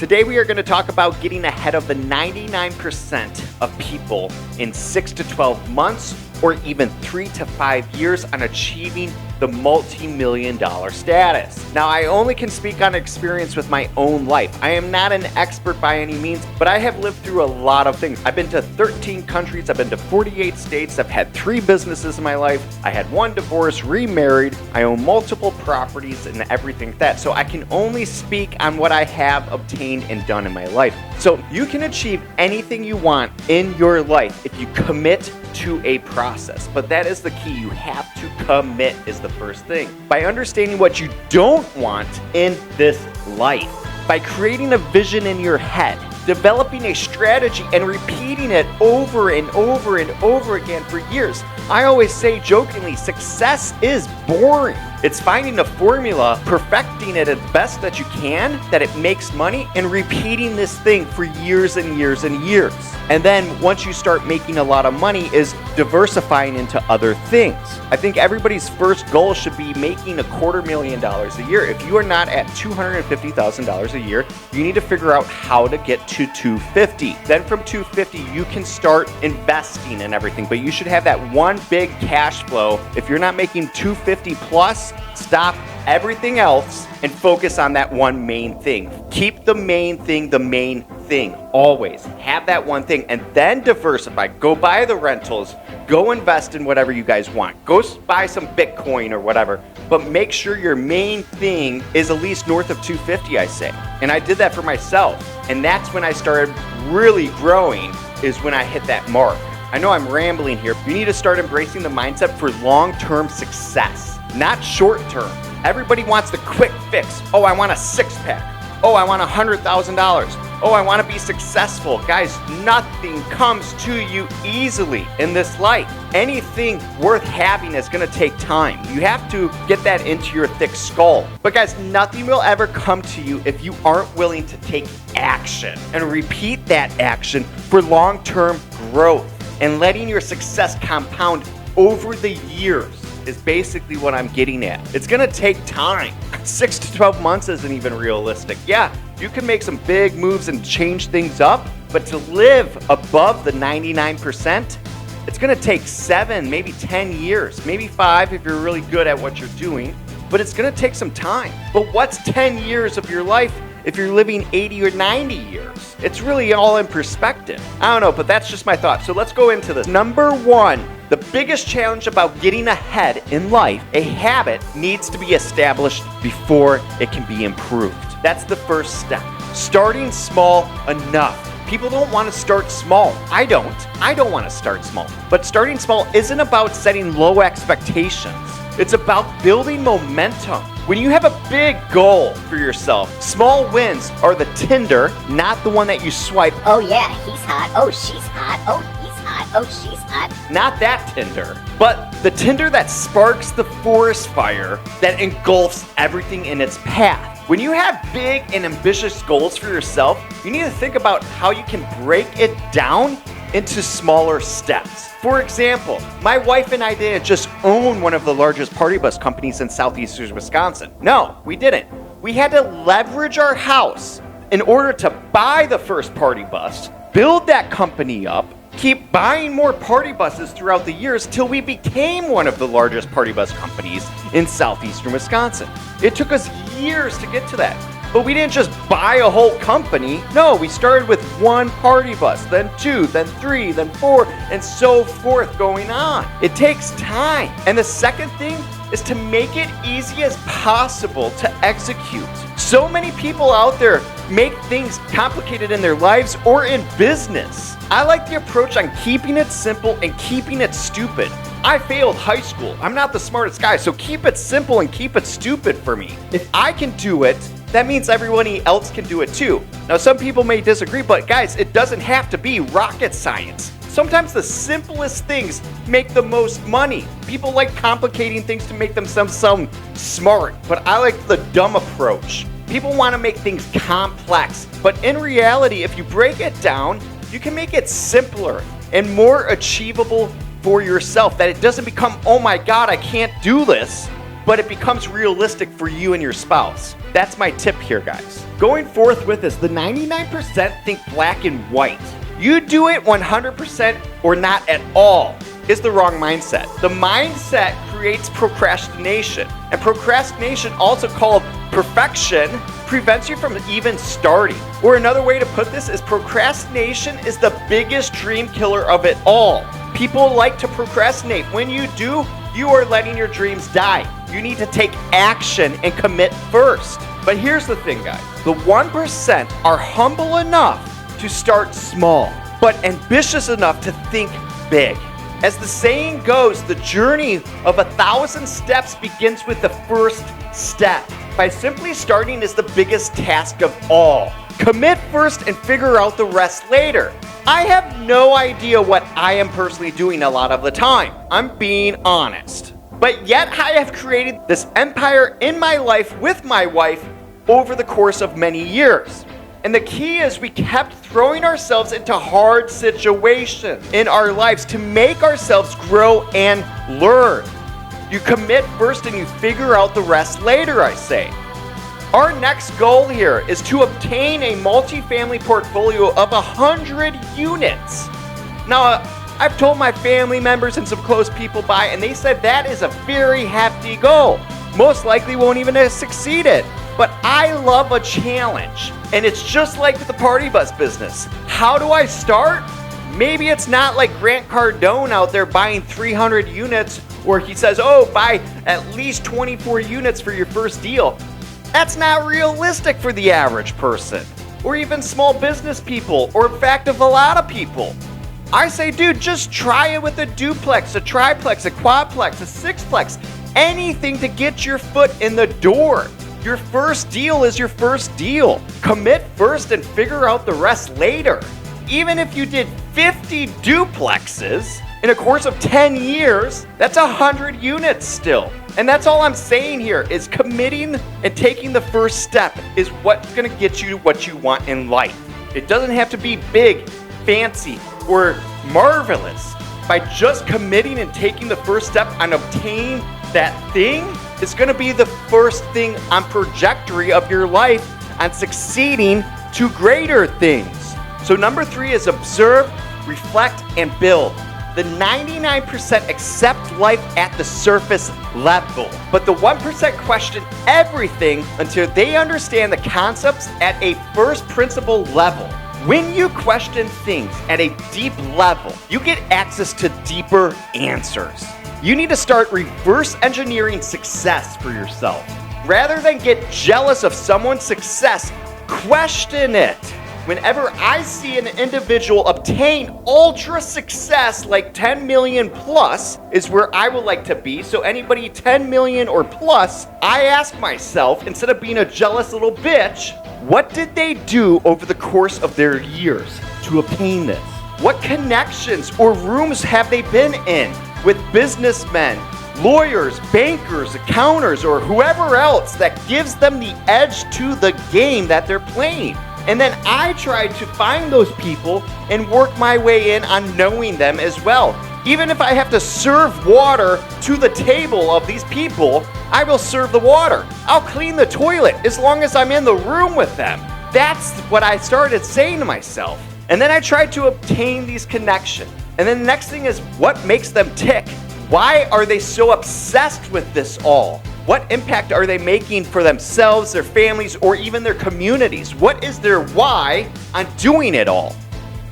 Today we are going to talk about getting ahead of the 99% of people in 6 to 12 months or even 3 to 5 years on achieving the multi-million dollar status. Now, I only can speak on experience with my own life. I am not an expert by any means, but I have lived through a lot of things. I've been to 13 countries. I've been to 48 states. I've had 3 businesses in my life. I had 1 divorce, remarried. I own multiple properties and everything like that. So I can only speak on what I have obtained and done in my life. So you can achieve anything you want in your life if you commit to a process. But that is the key. You have to commit is the first thing. By understanding what you don't want in this life, by creating a vision in your head, developing a strategy and repeating it over and over and over again for years. I always say jokingly, success is boring. It's finding a formula, perfecting it as best that you can, that it makes money, and repeating this thing for years and years and years. And then once you start making a lot of money is diversifying into other things. I think everybody's first goal should be making $250,000 a year. If you are not at $250,000 a year, you need to figure out how to get to $250,000. Then from $250,000, you can start investing in everything, but you should have that one big cash flow. If you're not making $250,000 plus, stop everything else and focus on that one main thing. Keep the main thing the main thing. Always have that one thing and then diversify. Go buy the rentals. Go invest in whatever you guys want. Go buy some Bitcoin or whatever. But make sure your main thing is at least north of $250,000, I say. And I did that for myself. And that's when I started really growing, is when I hit that mark. I know I'm rambling here. You need to start embracing the mindset for long-term success, not short-term. Everybody wants the quick fix. Oh, I want a 6-pack. Oh, I want $100,000. Oh, I want to be successful. Guys, nothing comes to you easily in this life. Anything worth having is going to take time. You have to get that into your thick skull. But guys, nothing will ever come to you if you aren't willing to take action and repeat that action for long-term growth. And letting your success compound over the years is basically what I'm getting at. It's gonna take time. 6 to 12 months isn't even realistic. Yeah, you can make some big moves and change things up, but to live above the 99%, it's gonna take 7, maybe 10 years, maybe 5 if you're really good at what you're doing, but it's gonna take some time. But what's 10 years of your life if you're living 80 or 90 years? It's really all in perspective. I don't know, but that's just my thought. So let's go into this. Number 1, the biggest challenge about getting ahead in life, a habit needs to be established before it can be improved. That's the first step. Starting small enough. People don't want to start small. I don't want to start small. But starting small isn't about setting low expectations. It's about building momentum. When you have a big goal for yourself, small wins are the Tinder, not the one that you swipe. Oh yeah, he's hot. Oh, she's hot. Oh, he's hot. Oh, she's hot. Not that Tinder, but the Tinder that sparks the forest fire that engulfs everything in its path. When you have big and ambitious goals for yourself, you need to think about how you can break it down into smaller steps. For example, my wife and I didn't just own one of the largest party bus companies in southeastern Wisconsin. No, we didn't. We had to leverage our house in order to buy the first party bus, build that company up, keep buying more party buses throughout the years till we became one of the largest party bus companies in southeastern Wisconsin. It took us years to get to that. But we didn't just buy a whole company. No, we started with 1 party bus, then 2, then 3, then 4, and so forth going on. It takes time. And the second thing is to make it easy as possible to execute. So many people out there make things complicated in their lives or in business. I like the approach on keeping it simple and keeping it stupid. I failed high school. I'm not the smartest guy, so keep it simple and keep it stupid for me. If I can do it, that means everybody else can do it too. Now, some people may disagree, but guys, it doesn't have to be rocket science. Sometimes the simplest things make the most money. People like complicating things to make themselves sound smart, but I like the dumb approach. People want to make things complex, but in reality, if you break it down, you can make it simpler and more achievable for yourself, that it doesn't become, oh my God, I can't do this. but it becomes realistic for you and your spouse. That's my tip here, guys. Going forth with this, the 99% think black and white. You do it 100% or not at all is the wrong mindset. The mindset creates procrastination, and procrastination, also called perfection, prevents you from even starting. Or another way to put this is procrastination is the biggest dream killer of it all. People like to procrastinate. When you do, you are letting your dreams die. You need to take action and commit first. But here's the thing, guys. The 1% are humble enough to start small, but ambitious enough to think big. As the saying goes, the journey of 1,000 steps begins with the first step. By simply starting is the biggest task of all. Commit first and figure out the rest later. I have no idea what I am personally doing a lot of the time. I'm being honest. But yet I have created this empire in my life with my wife over the course of many years. And the key is we kept throwing ourselves into hard situations in our lives to make ourselves grow and learn. You commit first and you figure out the rest later, I say. Our next goal here is to obtain a multifamily portfolio of 100 units. Now, I've told my family members and some close people by, and they said that is a very hefty goal. Most likely won't even have succeeded. But I love a challenge, and it's just like with the party bus business. How do I start? Maybe it's not like Grant Cardone out there buying 300 units, or he says, oh, buy at least 24 units for your first deal. That's not realistic for the average person, or even small business people, or in fact of a lot of people. I say, dude, just try it with a duplex, a triplex, a quadplex, a sixplex, anything to get your foot in the door. Your first deal is your first deal. Commit first and figure out the rest later. Even if you did 50 duplexes in a course of 10 years, that's 100 units still. And that's all I'm saying here is committing and taking the first step is what's gonna get you what you want in life. It doesn't have to be big, fancy, or marvelous. By just committing and taking the first step on obtaining that thing, is going to be the first thing on trajectory of your life on succeeding to greater things. So number 3 is observe, reflect, and build. The 99% accept life at the surface level, but the 1% question everything until they understand the concepts at a first principle level. When you question things at a deep level, you get access to deeper answers. You need to start reverse engineering success for yourself. Rather than get jealous of someone's success, question it. Whenever I see an individual obtain ultra success like 10 million plus is where I would like to be. So anybody 10 million or plus, I ask myself, instead of being a jealous little bitch, what did they do over the course of their years to obtain this? What connections or rooms have they been in with businessmen, lawyers, bankers, accountants, or whoever else that gives them the edge to the game that they're playing? And then I try to find those people and work my way in on knowing them as well. Even if I have to serve water to the table of these people, I will serve the water. I'll clean the toilet as long as I'm in the room with them. That's what I started saying to myself. And then I tried to obtain these connections. And then the next thing is, what makes them tick? Why are they so obsessed with this all? What impact are they making for themselves, their families, or even their communities? What is their why on doing it all?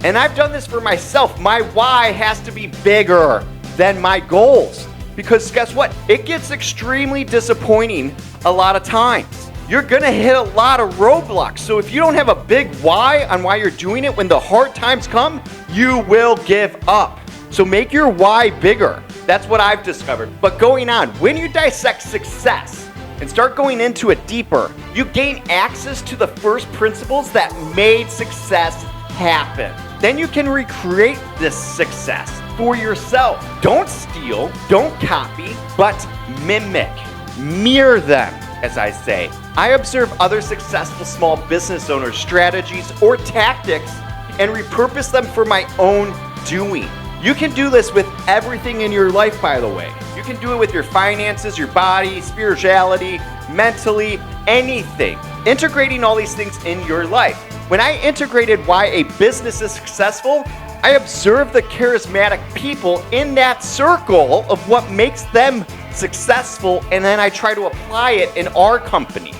And I've done this for myself. My why has to be bigger than my goals. Because guess what? It gets extremely disappointing a lot of times. You're gonna hit a lot of roadblocks. So if you don't have a big why on why you're doing it, when the hard times come, you will give up. So make your why bigger. That's what I've discovered. But going on, when you dissect success and start going into it deeper, you gain access to the first principles that made success happen. Then you can recreate this success for yourself. Don't steal, don't copy, but mimic. Mirror them, as I say. I observe other successful small business owners' strategies or tactics and repurpose them for my own doing. You can do this with everything in your life, by the way. You can do it with your finances, your body, spirituality, mentally, anything. Integrating all these things in your life. When I integrated why a business is successful, I observed the charismatic people in that circle of what makes them successful, and then I try to apply it in our company.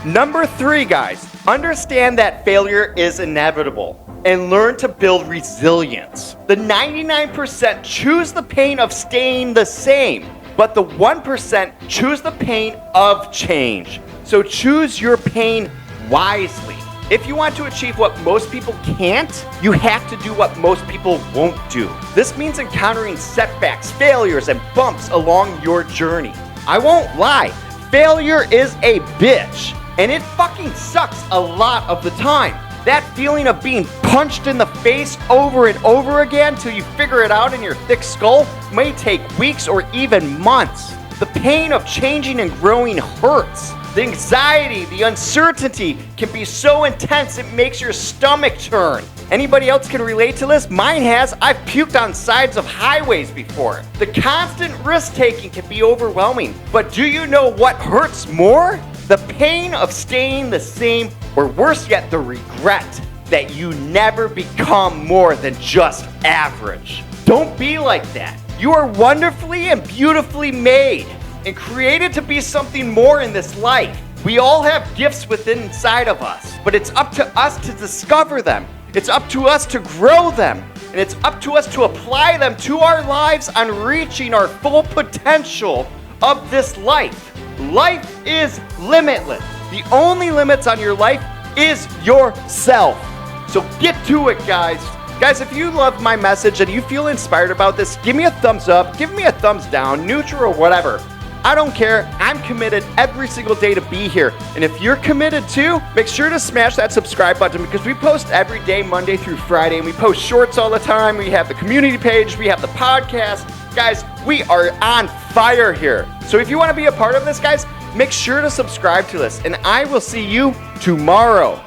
Number 3, guys, understand that failure is inevitable and learn to build resilience. The 99% choose the pain of staying the same, but the 1% choose the pain of change. So choose your pain wisely. If you want to achieve what most people can't, you have to do what most people won't do. This means encountering setbacks, failures, and bumps along your journey. I won't lie, failure is a bitch, and it fucking sucks a lot of the time. That feeling of being punched in the face over and over again till you figure it out in your thick skull may take weeks or even months. The pain of changing and growing hurts. The anxiety, the uncertainty can be so intense it makes your stomach turn. Anybody else can relate to this? Mine has. I've puked on sides of highways before. The constant risk-taking can be overwhelming. But do you know what hurts more? The pain of staying the same, or worse yet, the regret that you never become more than just average. Don't be like that. You are wonderfully and beautifully made and created to be something more in this life. We all have gifts within inside of us, but it's up to us to discover them. It's up to us to grow them, and it's up to us to apply them to our lives on reaching our full potential of this life. Life is limitless. The only limits on your life is yourself. So get to it, guys. Guys, if you love my message and you feel inspired about this, give me a thumbs up, give me a thumbs down, neutral or whatever. I don't care. I'm committed every single day to be here. And if you're committed too, make sure to smash that subscribe button because we post every day, Monday through Friday, and we post shorts all the time. We have the community page, we have the podcast. Guys, we are on fire here. So if you want to be a part of this, guys, make sure to subscribe to this, and I will see you tomorrow.